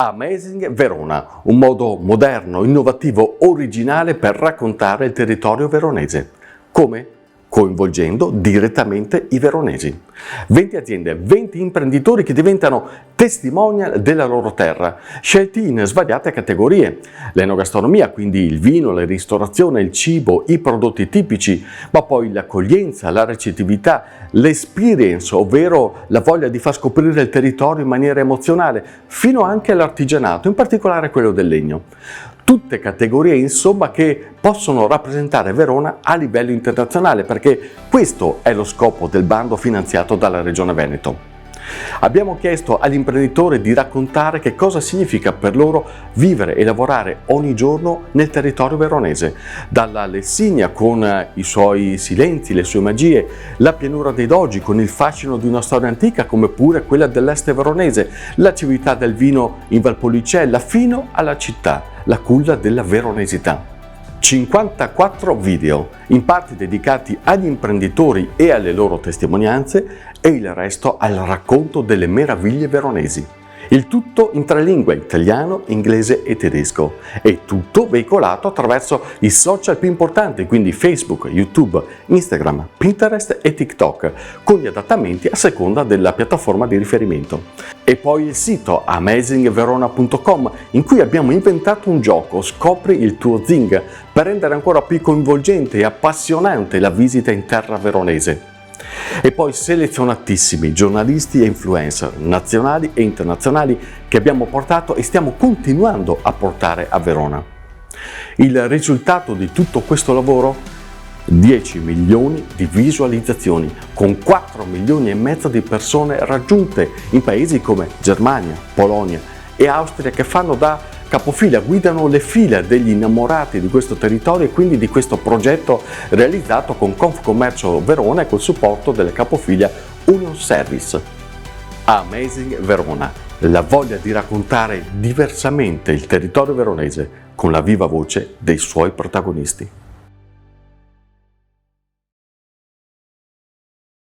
Amazing Verona, un modo moderno, innovativo, originale per raccontare il territorio veronese. Come? Coinvolgendo direttamente i veronesi. 20 aziende, 20 imprenditori che diventano testimonial della loro terra, scelti in svariate categorie. L'enogastronomia, quindi il vino, la ristorazione, il cibo, i prodotti tipici, ma poi l'accoglienza, la recettività, l'experience, ovvero la voglia di far scoprire il territorio in maniera emozionale, fino anche all'artigianato, in particolare quello del legno. Tutte categorie insomma che possono rappresentare Verona a livello internazionale, perché questo è lo scopo del bando finanziato dalla Regione Veneto. Abbiamo chiesto agli imprenditori di raccontare che cosa significa per loro vivere e lavorare ogni giorno nel territorio veronese, dalla Lessigna con i suoi silenzi, le sue magie, la pianura dei Dogi con il fascino di una storia antica come pure quella dell'est veronese, la civiltà del vino in Valpolicella fino alla città, la culla della veronesità. 54 video, in parte dedicati agli imprenditori e alle loro testimonianze e il resto al racconto delle meraviglie veronesi. Il tutto in 3 lingue, italiano, inglese e tedesco, e tutto veicolato attraverso i social più importanti, quindi Facebook, YouTube, Instagram, Pinterest e TikTok, con gli adattamenti a seconda della piattaforma di riferimento. E poi il sito amazingverona.com, in cui abbiamo inventato un gioco, Scopri il tuo Zing, per rendere ancora più coinvolgente e appassionante la visita in terra veronese. E poi selezionatissimi giornalisti e influencer nazionali e internazionali che abbiamo portato e stiamo continuando a portare a Verona. Il risultato di tutto questo lavoro? 10 milioni di visualizzazioni, con 4 milioni e mezzo di persone raggiunte in paesi come Germania, Polonia e Austria, che fanno da capofila, guidano le fila degli innamorati di questo territorio e quindi di questo progetto realizzato con Confcommercio Verona e col supporto delle capofila Union Service. Amazing Verona, la voglia di raccontare diversamente il territorio veronese con la viva voce dei suoi protagonisti.